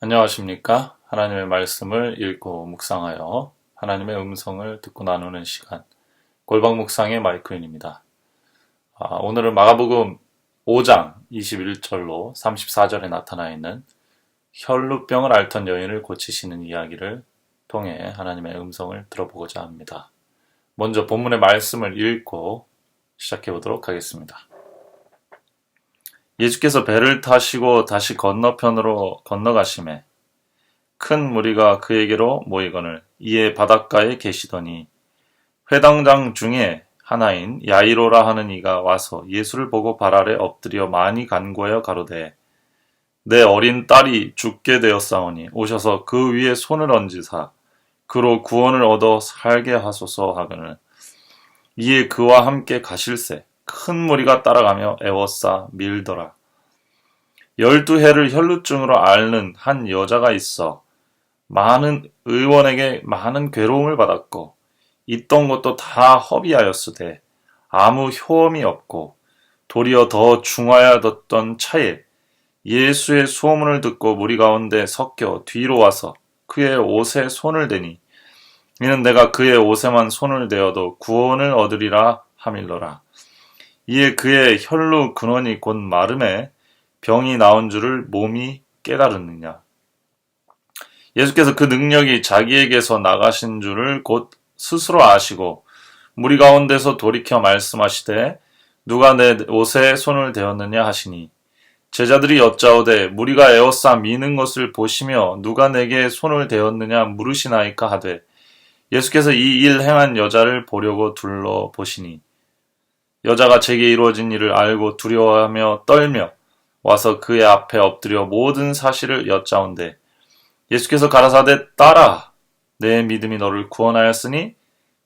안녕하십니까? 하나님의 말씀을 읽고 묵상하여 하나님의 음성을 듣고 나누는 시간, 골방 묵상의 마이크인입니다. 오늘은 마가복음 5장 21절로 34절에 나타나 있는 혈루병을 앓던 여인을 고치시는 이야기를 통해 하나님의 음성을 들어보고자 합니다. 먼저 본문의 말씀을 읽고 시작해 보도록 하겠습니다. 예수께서 배를 타시고 다시 건너편으로 건너가심에 큰 무리가 그에게로 모이거늘 이에 바닷가에 계시더니 회당장 중에 하나인 야이로라 하는 이가 와서 예수를 보고 발 아래 엎드려 많이 간구하여 가로되 내 어린 딸이 죽게 되었사오니 오셔서 그 위에 손을 얹으사 그로 구원을 얻어 살게 하소서 하거늘 이에 그와 함께 가실새 큰 무리가 따라가며 애워싸 밀더라. 12해를 혈루증으로 앓는 한 여자가 있어 많은 의원에게 많은 괴로움을 받았고 있던 것도 다 허비하였으되 아무 효험이 없고 도리어 더 중하여졌던 차에 예수의 소문을 듣고 무리 가운데 섞여 뒤로 와서 그의 옷에 손을 대니 이는 내가 그의 옷에만 손을 대어도 구원을 얻으리라 하밀더라. 이에 그의 혈루 근원이 곧 마름에 병이 나온 줄을 몸이 깨달았느냐. 예수께서 그 능력이 자기에게서 나가신 줄을 곧 스스로 아시고 무리 가운데서 돌이켜 말씀하시되 누가 내 옷에 손을 대었느냐 하시니 제자들이 여짜오되 무리가 에워싸 미는 것을 보시며 누가 내게 손을 대었느냐 물으시나이까 하되 예수께서 이 일 행한 여자를 보려고 둘러보시니 여자가 제게 이루어진 일을 알고 두려워하며 떨며 와서 그의 앞에 엎드려 모든 사실을 여짜온대 예수께서 가라사대 딸아 내 믿음이 너를 구원하였으니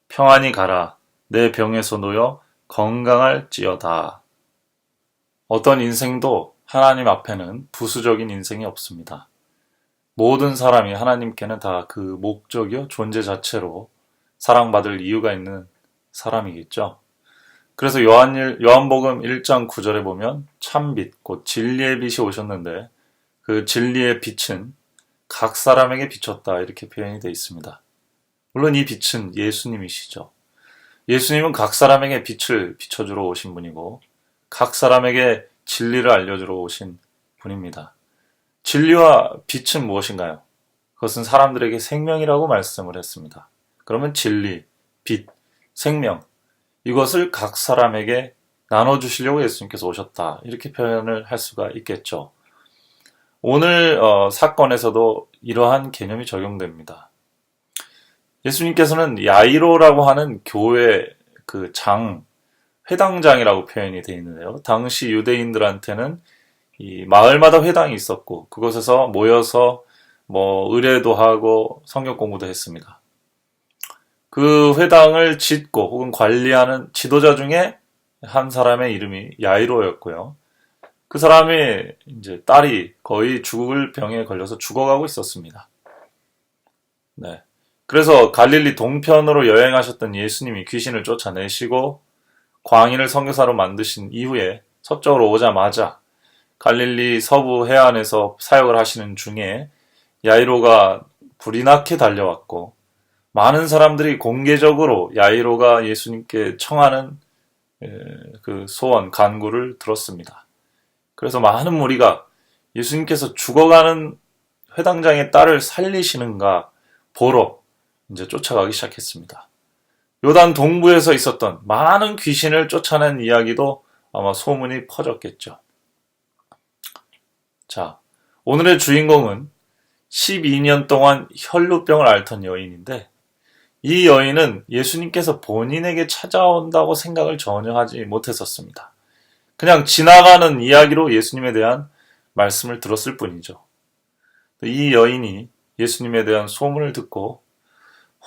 평안히 가라 내 병에서 놓여 건강할지어다. 어떤 인생도 하나님 앞에는 부수적인 인생이 없습니다. 모든 사람이 하나님께는 다 그 목적이요 존재 자체로 사랑받을 이유가 있는 사람이겠죠. 그래서 요한복음 1장 9절에 보면 참빛 곧 진리의 빛이 오셨는데 그 진리의 빛은 각 사람에게 비쳤다 이렇게 표현이 되어 있습니다. 물론 이 빛은 예수님이시죠. 예수님은 각 사람에게 빛을 비춰주러 오신 분이고 각 사람에게 진리를 알려주러 오신 분입니다. 진리와 빛은 무엇인가요? 그것은 사람들에게 생명이라고 말씀을 했습니다. 그러면 진리, 빛, 생명 이것을 각 사람에게 나눠주시려고 예수님께서 오셨다 이렇게 표현을 할 수가 있겠죠. 오늘 사건에서도 이러한 개념이 적용됩니다. 예수님께서는 야이로라고 하는 교회 그 회당장이라고 표현이 되어 있는데요. 당시 유대인들한테는 이 마을마다 회당이 있었고 그곳에서 모여서 의례도 하고 성경 공부도 했습니다. 그 회당을 짓고 혹은 관리하는 지도자 중에 한 사람의 이름이 야이로였고요. 그 사람이 이제 딸이 거의 죽을 병에 걸려서 죽어가고 있었습니다. 네. 그래서 갈릴리 동편으로 여행하셨던 예수님이 귀신을 쫓아내시고 광인을 선교사로 만드신 이후에 서쪽으로 오자마자 갈릴리 서부 해안에서 사역을 하시는 중에 야이로가 불이 나게 달려왔고 많은 사람들이 공개적으로 야이로가 예수님께 청하는 그 소원, 간구를 들었습니다. 그래서 많은 무리가 예수님께서 죽어가는 회당장의 딸을 살리시는가 보러 이제 쫓아가기 시작했습니다. 요단 동부에서 있었던 많은 귀신을 쫓아낸 이야기도 아마 소문이 퍼졌겠죠. 자, 오늘의 주인공은 12년 동안 혈루병을 앓던 여인인데 이 여인은 예수님께서 본인에게 찾아온다고 생각을 전혀 하지 못했었습니다. 그냥 지나가는 이야기로 예수님에 대한 말씀을 들었을 뿐이죠. 이 여인이 예수님에 대한 소문을 듣고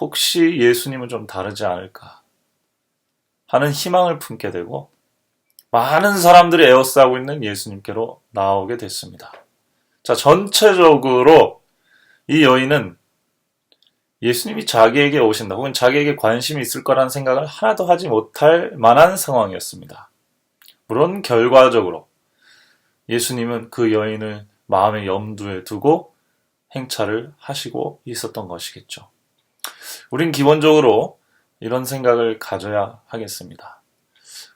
혹시 예수님은 좀 다르지 않을까 하는 희망을 품게 되고 많은 사람들이 에워싸고 있는 예수님께로 나오게 됐습니다. 자, 전체적으로 이 여인은 예수님이 자기에게 오신다 혹은 자기에게 관심이 있을 거라는 생각을 하나도 하지 못할 만한 상황이었습니다. 물론 결과적으로 예수님은 그 여인을 마음의 염두에 두고 행차를 하시고 있었던 것이겠죠. 우린 기본적으로 이런 생각을 가져야 하겠습니다.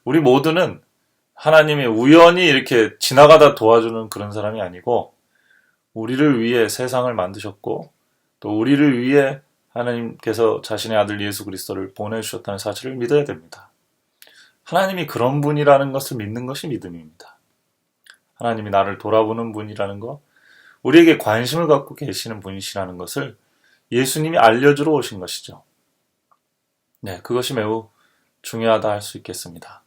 우리 모두는 하나님이 우연히 이렇게 지나가다 도와주는 그런 사람이 아니고 우리를 위해 세상을 만드셨고 또 우리를 위해 하나님께서 자신의 아들 예수 그리스도를 보내주셨다는 사실을 믿어야 됩니다. 하나님이 그런 분이라는 것을 믿는 것이 믿음입니다. 하나님이 나를 돌아보는 분이라는 것, 우리에게 관심을 갖고 계시는 분이시라는 것을 예수님이 알려주러 오신 것이죠. 네, 그것이 매우 중요하다 할 수 있겠습니다.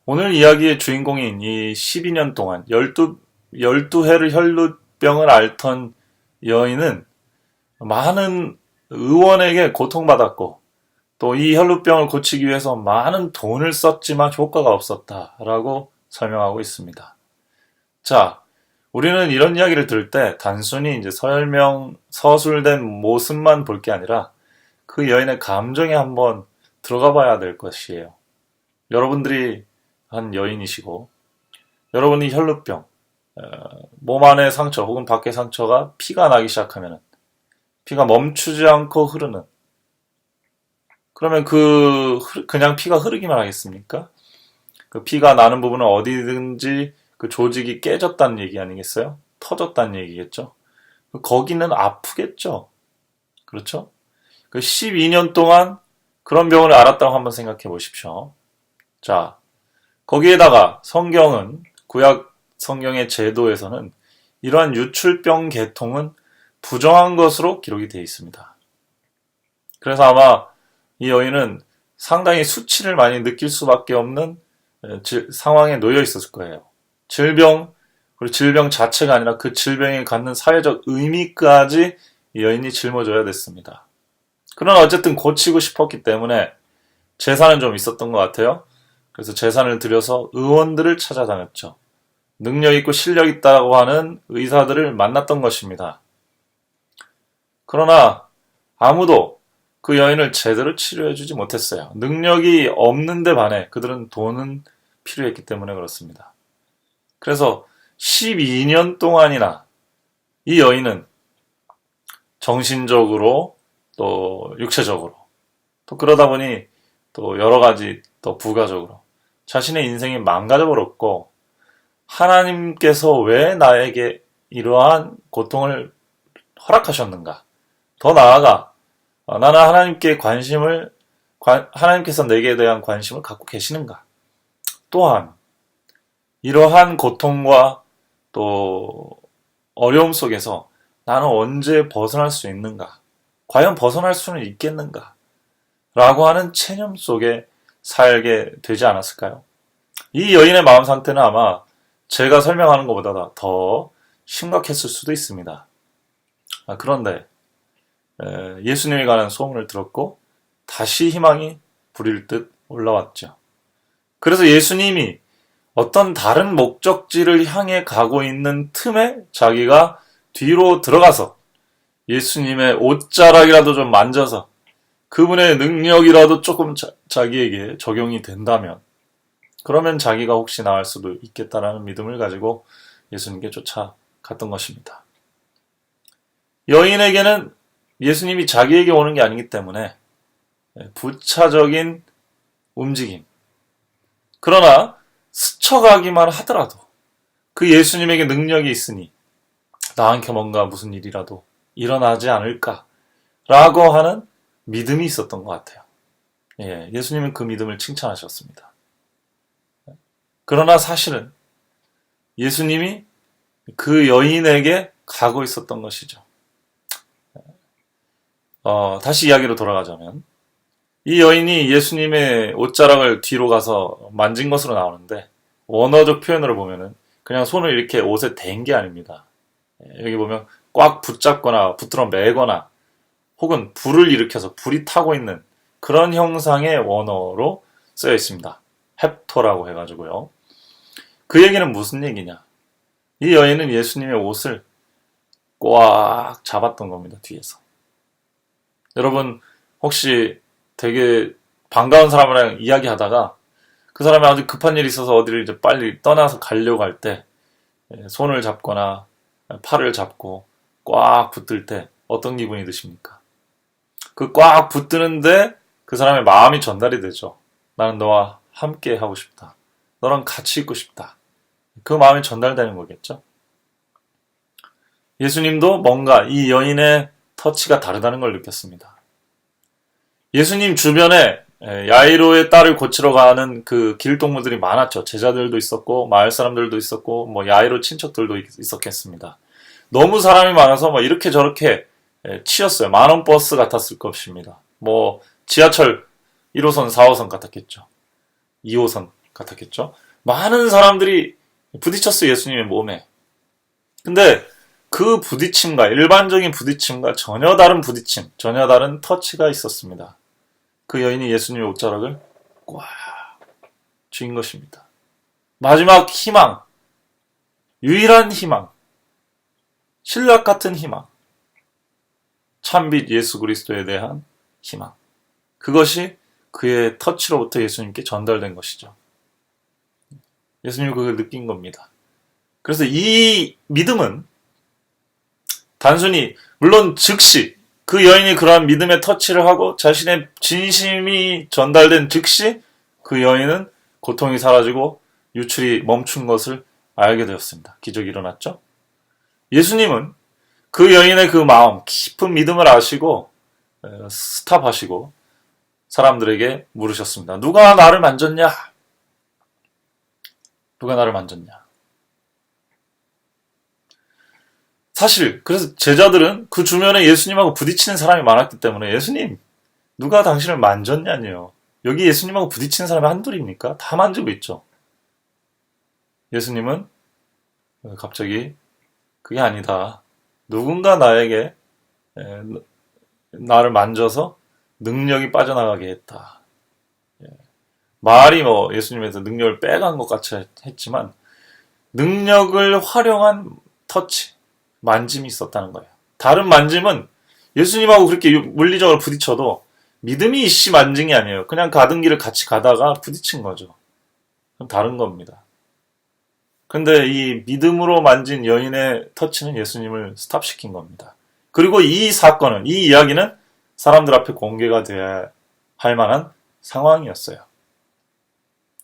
오늘 이야기의 주인공인 이 12년 동안 12회를 혈루병을 앓던 여인은 많은 의원에게 고통받았고 또 이 혈루병을 고치기 위해서 많은 돈을 썼지만 효과가 없었다라고 설명하고 있습니다. 자, 우리는 이런 이야기를 들을 때 단순히 이제 서술된 모습만 볼 게 아니라 그 여인의 감정에 한번 들어가 봐야 될 것이에요. 여러분들이 한 여인이시고 여러분이 혈루병, 몸 안의 상처 혹은 밖의 상처가 피가 나기 시작하면 피가 멈추지 않고 흐르는, 그러면 그냥 피가 흐르기만 하겠습니까? 그 피가 나는 부분은 어디든지 그 조직이 깨졌다는 얘기 아니겠어요? 터졌다는 얘기겠죠? 거기는 아프겠죠? 그렇죠? 그 12년 동안 그런 병을 앓았다고 한번 생각해 보십시오. 자, 거기에다가 성경은, 구약 성경의 제도에서는 이러한 유출병 계통은 부정한 것으로 기록이 되어 있습니다. 그래서 아마 이 여인은 상당히 수치를 많이 느낄 수밖에 없는 상황에 놓여 있었을 거예요. 질병, 그리고 질병 자체가 아니라 그 질병이 갖는 사회적 의미까지 이 여인이 짊어져야 됐습니다. 그러나 어쨌든 고치고 싶었기 때문에 재산은 좀 있었던 것 같아요. 그래서 재산을 들여서 의원들을 찾아다녔죠. 능력 있고 실력 있다고 하는 의사들을 만났던 것입니다. 그러나 아무도 그 여인을 제대로 치료해주지 못했어요. 능력이 없는데 반해 그들은 돈은 필요했기 때문에 그렇습니다. 그래서 12년 동안이나 이 여인은 정신적으로 또 육체적으로 또 그러다 보니 또 여러 가지 또 부가적으로 자신의 인생이 망가져 버렸고, 하나님께서 왜 나에게 이러한 고통을 허락하셨는가? 더 나아가 나는 하나님께서 내게 대한 관심을 갖고 계시는가? 또한 이러한 고통과 또 어려움 속에서 나는 언제 벗어날 수 있는가? 과연 벗어날 수는 있겠는가? 라고 하는 체념 속에 살게 되지 않았을까요? 이 여인의 마음 상태는 아마 제가 설명하는 것보다 더 심각했을 수도 있습니다. 그런데 예수님에 관한 소문을 들었고 다시 희망이 부릴 듯 올라왔죠. 그래서 예수님이 어떤 다른 목적지를 향해 가고 있는 틈에 자기가 뒤로 들어가서 예수님의 옷자락이라도 좀 만져서 그분의 능력이라도 조금 자기에게 적용이 된다면, 그러면 자기가 혹시 나을 수도 있겠다라는 믿음을 가지고 예수님께 쫓아갔던 것입니다. 여인에게는 예수님이 자기에게 오는 게 아니기 때문에 부차적인 움직임, 그러나 스쳐가기만 하더라도 그 예수님에게 능력이 있으니 나한테 뭔가 무슨 일이라도 일어나지 않을까라고 하는 믿음이 있었던 것 같아요. 예수님은 그 믿음을 칭찬하셨습니다. 그러나 사실은 예수님이 그 여인에게 가고 있었던 것이죠. 다시 이야기로 돌아가자면 이 여인이 예수님의 옷자락을 뒤로 가서 만진 것으로 나오는데, 원어적 표현으로 보면은 그냥 손을 이렇게 옷에 댄 게 아닙니다. 여기 보면 꽉 붙잡거나 붙들어 매거나 혹은 불을 일으켜서 불이 타고 있는 그런 형상의 원어로 쓰여 있습니다. 헵토라고 해가지고요. 그 얘기는 무슨 얘기냐? 이 여인은 예수님의 옷을 꽉 잡았던 겁니다. 뒤에서. 여러분 혹시 되게 반가운 사람이랑 이야기하다가 그 사람이 아주 급한 일이 있어서 어디를 이제 빨리 떠나서 가려고 할 때 손을 잡거나 팔을 잡고 꽉 붙들 때 어떤 기분이 드십니까? 그 꽉 붙드는데 그 사람의 마음이 전달이 되죠. 나는 너와 함께 하고 싶다. 너랑 같이 있고 싶다. 그 마음이 전달되는 거겠죠. 예수님도 뭔가 이 여인의 터치가 다르다는 걸 느꼈습니다. 예수님 주변에 야이로의 딸을 고치러 가는 그 길동무들이 많았죠. 제자들도 있었고 마을 사람들도 있었고 뭐 야이로 친척들도 있었겠습니다. 너무 사람이 많아서 뭐 이렇게 저렇게 치였어요. 만원 버스 같았을 것입니다. 뭐 지하철 1호선, 4호선 같았겠죠. 2호선 같았겠죠. 많은 사람들이 부딪혔어요. 예수님의 몸에. 근데 그 부딪힘과 일반적인 부딪힘과 전혀 다른 부딪힘, 전혀 다른 터치가 있었습니다. 그 여인이 예수님의 옷자락을 꽉 쥐인 것입니다. 마지막 희망, 유일한 희망, 신락 같은 희망, 참빛 예수 그리스도에 대한 희망. 그것이 그의 터치로부터 예수님께 전달된 것이죠. 예수님이 그걸 느낀 겁니다. 그래서 이 믿음은 단순히 물론 즉시 그 여인이 그러한 믿음의 터치를 하고 자신의 진심이 전달된 즉시 그 여인은 고통이 사라지고 유출이 멈춘 것을 알게 되었습니다. 기적이 일어났죠. 예수님은 그 여인의 그 마음, 깊은 믿음을 아시고 스탑하시고 사람들에게 물으셨습니다. 누가 나를 만졌냐? 누가 나를 만졌냐? 사실 그래서 제자들은 그 주변에 예수님하고 부딪히는 사람이 많았기 때문에 예수님, 누가 당신을 만졌냐니요. 여기 예수님하고 부딪히는 사람이 한둘입니까? 다 만지고 있죠. 예수님은 갑자기 그게 아니다. 누군가 나에게 나를 만져서 능력이 빠져나가게 했다. 말이 뭐 예수님에서 능력을 빼간 것 같이 했지만 능력을 활용한 터치, 만짐이 있었다는 거예요. 다른 만짐은 예수님하고 그렇게 물리적으로 부딪혀도 믿음이 이씨 만진 게 아니에요. 그냥 가던 길을 같이 가다가 부딪힌 거죠. 그럼 다른 겁니다. 근데 이 믿음으로 만진 여인의 터치는 예수님을 스탑시킨 겁니다. 그리고 이 사건은, 이 이야기는 사람들 앞에 공개가 돼야 할 만한 상황이었어요.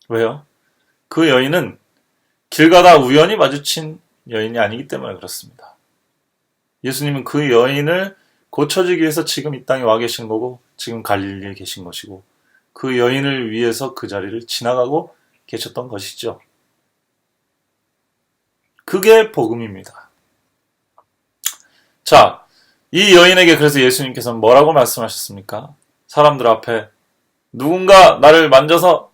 왜요? 그 여인은 길 가다 우연히 마주친 여인이 아니기 때문에 그렇습니다. 예수님은 그 여인을 고쳐주기 위해서 지금 이 땅에 와 계신 거고 지금 갈릴리에 계신 것이고 그 여인을 위해서 그 자리를 지나가고 계셨던 것이죠. 그게 복음입니다. 자, 이 여인에게 그래서 예수님께서는 뭐라고 말씀하셨습니까? 사람들 앞에 누군가 나를 만져서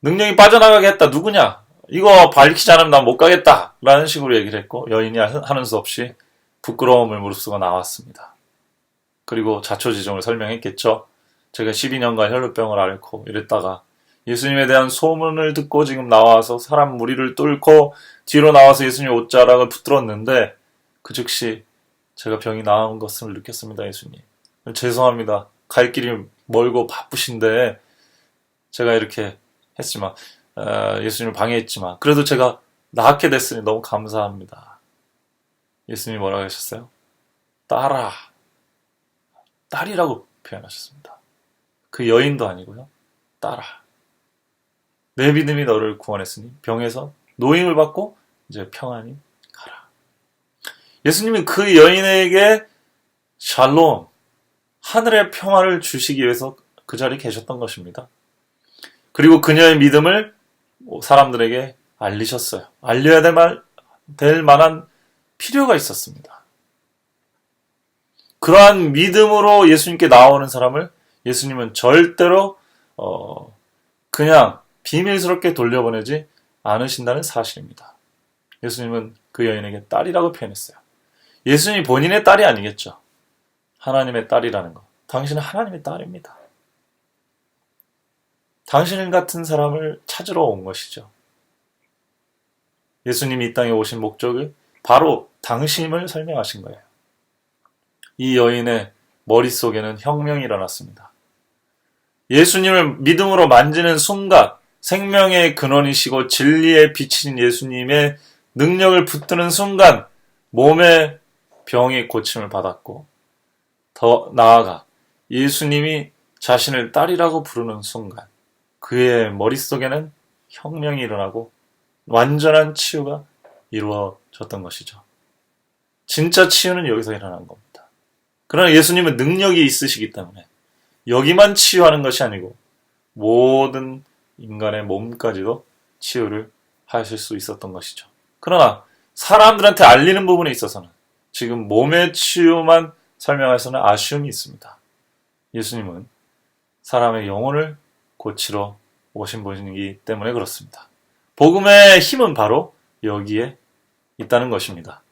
능력이 빠져나가게 했다. 누구냐? 이거 밝히지 않으면 난 못 가겠다. 라는 식으로 얘기를 했고 여인이 하는 수 없이 부끄러움을 무릅쓰고 나왔습니다. 그리고 자초지종을 설명했겠죠. 제가 12년간 혈루병을 앓고 이랬다가 예수님에 대한 소문을 듣고 지금 나와서 사람 무리를 뚫고 뒤로 나와서 예수님의 옷자락을 붙들었는데 그 즉시 제가 병이 나은 것을 느꼈습니다. 예수님. 죄송합니다. 갈 길이 멀고 바쁘신데 제가 이렇게 했지만 예수님을 방해했지만 그래도 제가 낫게 됐으니 너무 감사합니다. 예수님이 뭐라고 하셨어요? 딸아, 딸이라고 표현하셨습니다. 그 여인도 아니고요. 딸아, 내 믿음이 너를 구원했으니 병에서 노임을 받고 이제 평안히 가라. 예수님은 그 여인에게 샬롬, 하늘의 평화를 주시기 위해서 그 자리에 계셨던 것입니다. 그리고 그녀의 믿음을 사람들에게 알리셨어요. 알려야 될 만한 필요가 있었습니다. 그러한 믿음으로 예수님께 나오는 사람을 예수님은 절대로 그냥 비밀스럽게 돌려보내지 않으신다는 사실입니다. 예수님은 그 여인에게 딸이라고 표현했어요. 예수님이 본인의 딸이 아니겠죠. 하나님의 딸이라는 것. 당신은 하나님의 딸입니다. 당신 같은 사람을 찾으러 온 것이죠. 예수님이 이 땅에 오신 목적을 바로 당신을 설명하신 거예요. 이 여인의 머릿속에는 혁명이 일어났습니다. 예수님을 믿음으로 만지는 순간 생명의 근원이시고 진리의 빛인 예수님의 능력을 붙드는 순간 몸에 병이 고침을 받았고, 더 나아가 예수님이 자신을 딸이라고 부르는 순간 그의 머릿속에는 혁명이 일어나고 완전한 치유가 이루어졌던 것이죠. 진짜 치유는 여기서 일어난 겁니다. 그러나 예수님은 능력이 있으시기 때문에 여기만 치유하는 것이 아니고 모든 인간의 몸까지도 치유를 하실 수 있었던 것이죠. 그러나 사람들한테 알리는 부분에 있어서는 지금 몸의 치유만 설명해서는 아쉬움이 있습니다. 예수님은 사람의 영혼을 고치러 오신 분이기 때문에 그렇습니다. 복음의 힘은 바로 여기에 있다는 것입니다.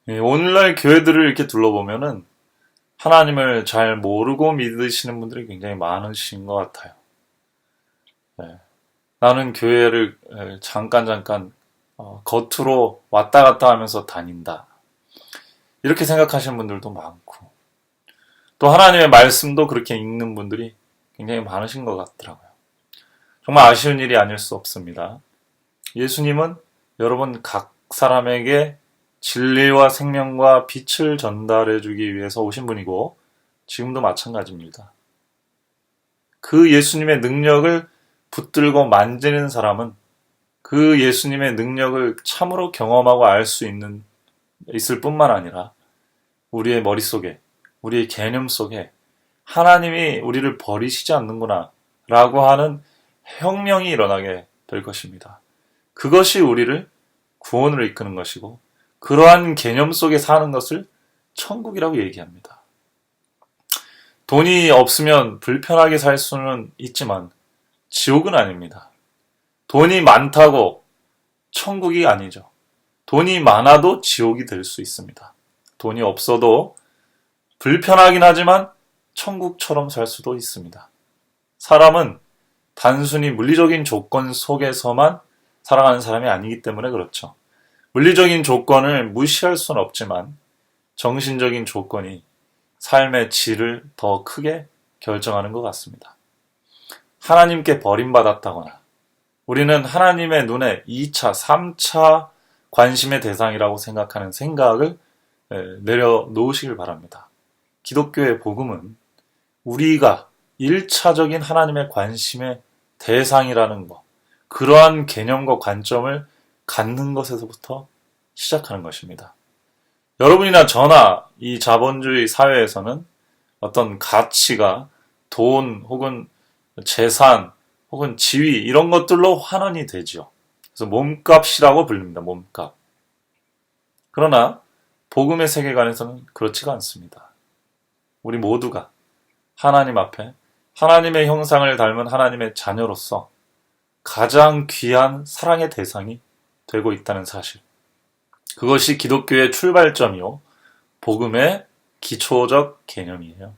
오늘날 교회들을 이렇게 둘러보면은 하나님을 잘 모르고 믿으시는 분들이 굉장히 많으신 것 같아요. 나는 교회를 잠깐 겉으로 왔다 갔다 하면서 다닌다. 이렇게 생각하시는 분들도 많고, 또 하나님의 말씀도 그렇게 읽는 분들이 굉장히 많으신 것 같더라고요. 정말 아쉬운 일이 아닐 수 없습니다. 예수님은 여러분 각 사람에게 진리와 생명과 빛을 전달해 주기 위해서 오신 분이고 지금도 마찬가지입니다. 그 예수님의 능력을 붙들고 만지는 사람은 그 예수님의 능력을 참으로 경험하고 알 수 있을 뿐만 아니라 우리의 머릿속에, 우리의 개념 속에 하나님이 우리를 버리시지 않는구나 라고 하는 혁명이 일어나게 될 것입니다. 그것이 우리를 구원으로 이끄는 것이고 그러한 개념 속에 사는 것을 천국이라고 얘기합니다. 돈이 없으면 불편하게 살 수는 있지만 지옥은 아닙니다. 돈이 많다고 천국이 아니죠. 돈이 많아도 지옥이 될 수 있습니다. 돈이 없어도 불편하긴 하지만 천국처럼 살 수도 있습니다. 사람은 단순히 물리적인 조건 속에서만 살아가는 사람이 아니기 때문에 그렇죠. 물리적인 조건을 무시할 수는 없지만 정신적인 조건이 삶의 질을 더 크게 결정하는 것 같습니다. 하나님께 버림받았다거나 우리는 하나님의 눈에 2차, 3차 관심의 대상이라고 생각하는 생각을 내려놓으시길 바랍니다. 기독교의 복음은 우리가 1차적인 하나님의 관심의 대상이라는 것, 그러한 개념과 관점을 갖는 것에서부터 시작하는 것입니다. 여러분이나 저나 이 자본주의 사회에서는 어떤 가치가 돈 혹은 재산 혹은 지위 이런 것들로 환원이 되죠. 그래서 몸값이라고 불립니다. 몸값. 그러나 복음의 세계관에서는 그렇지가 않습니다. 우리 모두가 하나님 앞에 하나님의 형상을 닮은 하나님의 자녀로서 가장 귀한 사랑의 대상이 되고 있다는 사실. 그것이 기독교의 출발점이요. 복음의 기초적 개념이에요.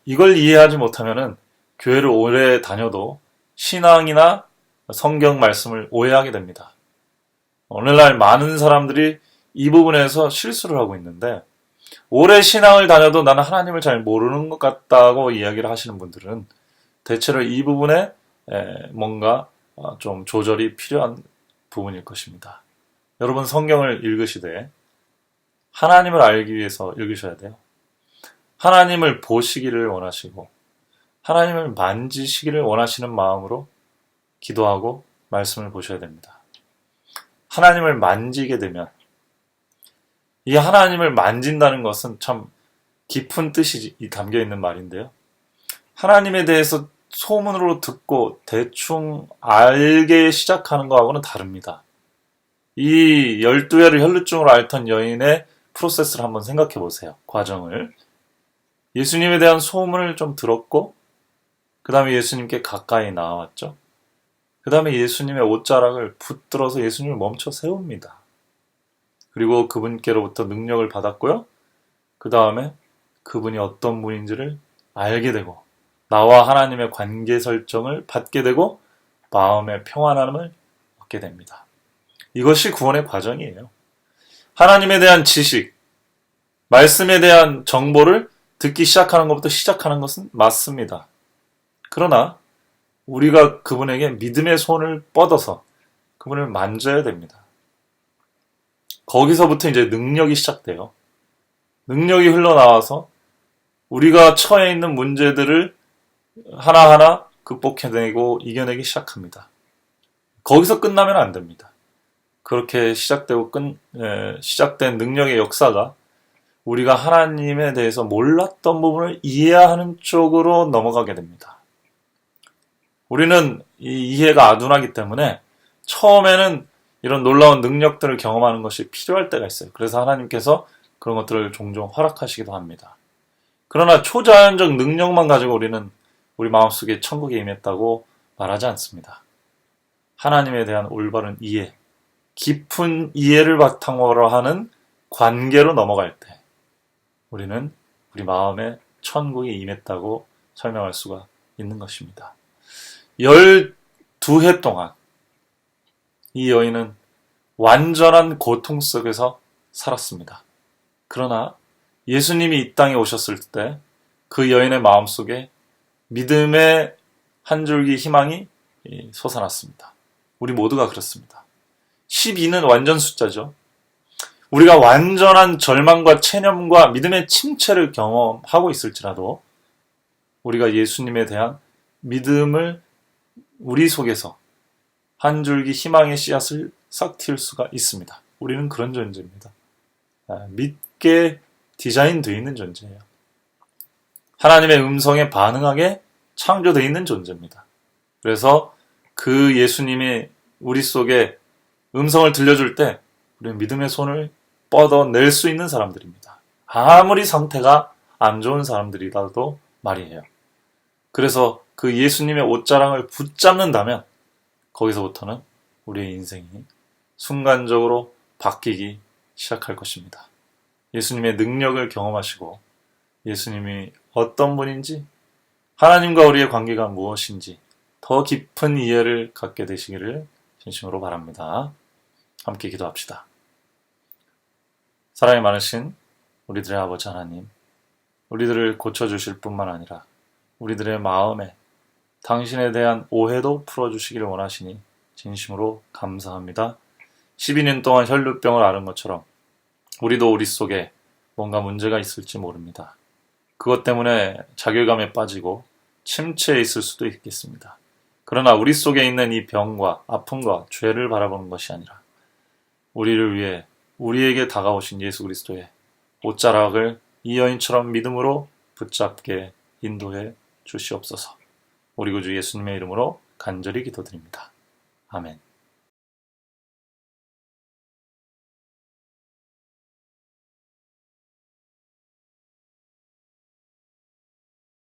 이걸 이해하지 못하면은 교회를 오래 다녀도 신앙이나 성경 말씀을 오해하게 됩니다. 오늘날 많은 사람들이 이 부분에서 실수를 하고 있는데 오래 신앙을 다녀도 나는 하나님을 잘 모르는 것 같다고 이야기를 하시는 분들은 대체로 이 부분에 뭔가 좀 조절이 필요한 부분일 것입니다. 여러분 성경을 읽으시되 하나님을 알기 위해서 읽으셔야 돼요. 하나님을 보시기를 원하시고 하나님을 만지시기를 원하시는 마음으로 기도하고 말씀을 보셔야 됩니다. 하나님을 만지게 되면 이 하나님을 만진다는 것은 참 깊은 뜻이 담겨 있는 말인데요. 하나님에 대해서 소문으로 듣고 대충 알게 시작하는 것하고는 다릅니다. 이 12회를 혈루증으로 앓던 여인의 프로세스를 한번 생각해 보세요. 과정을. 예수님에 대한 소문을 좀 들었고 그 다음에 예수님께 가까이 나왔죠. 그 다음에 예수님의 옷자락을 붙들어서 예수님을 멈춰 세웁니다. 그리고 그분께로부터 능력을 받았고요. 그 다음에 그분이 어떤 분인지를 알게 되고 나와 하나님의 관계 설정을 받게 되고 마음의 평안함을 얻게 됩니다. 이것이 구원의 과정이에요. 하나님에 대한 지식, 말씀에 대한 정보를 듣기 시작하는 것부터 시작하는 것은 맞습니다. 그러나 우리가 그분에게 믿음의 손을 뻗어서 그분을 만져야 됩니다. 거기서부터 이제 능력이 시작돼요. 능력이 흘러나와서 우리가 처해 있는 문제들을 하나하나 극복해내고 이겨내기 시작합니다. 거기서 끝나면 안 됩니다. 그렇게 시작된 능력의 역사가 우리가 하나님에 대해서 몰랐던 부분을 이해하는 쪽으로 넘어가게 됩니다. 우리는 이 이해가 아둔하기 때문에 처음에는 이런 놀라운 능력들을 경험하는 것이 필요할 때가 있어요. 그래서 하나님께서 그런 것들을 종종 허락하시기도 합니다. 그러나 초자연적 능력만 가지고 우리는 우리 마음속에 천국에 임했다고 말하지 않습니다. 하나님에 대한 올바른 이해, 깊은 이해를 바탕으로 하는 관계로 넘어갈 때 우리는 우리 마음에 천국에 임했다고 설명할 수가 있는 것입니다. 12해 동안 이 여인은 완전한 고통 속에서 살았습니다. 그러나 예수님이 이 땅에 오셨을 때 그 여인의 마음속에 믿음의 한 줄기 희망이 솟아났습니다. 우리 모두가 그렇습니다. 12는 완전 숫자죠. 우리가 완전한 절망과 체념과 믿음의 침체를 경험하고 있을지라도 우리가 예수님에 대한 믿음을 우리 속에서 한 줄기 희망의 씨앗을 싹 틔울 수가 있습니다. 우리는 그런 존재입니다. 믿게 디자인되어 있는 존재예요. 하나님의 음성에 반응하게 창조되어 있는 존재입니다. 그래서 그 예수님이 우리 속에 음성을 들려줄 때 우리는 믿음의 손을 뻗어낼 수 있는 사람들입니다. 아무리 상태가 안 좋은 사람들이라도 말이에요. 그래서 그 예수님의 옷자랑을 붙잡는다면 거기서부터는 우리의 인생이 순간적으로 바뀌기 시작할 것입니다. 예수님의 능력을 경험하시고 예수님이 어떤 분인지 하나님과 우리의 관계가 무엇인지 더 깊은 이해를 갖게 되시기를 진심으로 바랍니다. 함께 기도합시다. 사랑이 많으신 우리들의 아버지 하나님, 우리들을 고쳐주실 뿐만 아니라 우리들의 마음에 당신에 대한 오해도 풀어주시기를 원하시니 진심으로 감사합니다. 12년 동안 혈루병을 앓은 것처럼 우리도 우리 속에 뭔가 문제가 있을지 모릅니다. 그것 때문에 자괴감에 빠지고 침체에 있을 수도 있겠습니다. 그러나 우리 속에 있는 이 병과 아픔과 죄를 바라보는 것이 아니라 우리를 위해 우리에게 다가오신 예수 그리스도의 옷자락을 이 여인처럼 믿음으로 붙잡게 인도해 주시옵소서. 우리 구주 예수님의 이름으로 간절히 기도드립니다. 아멘.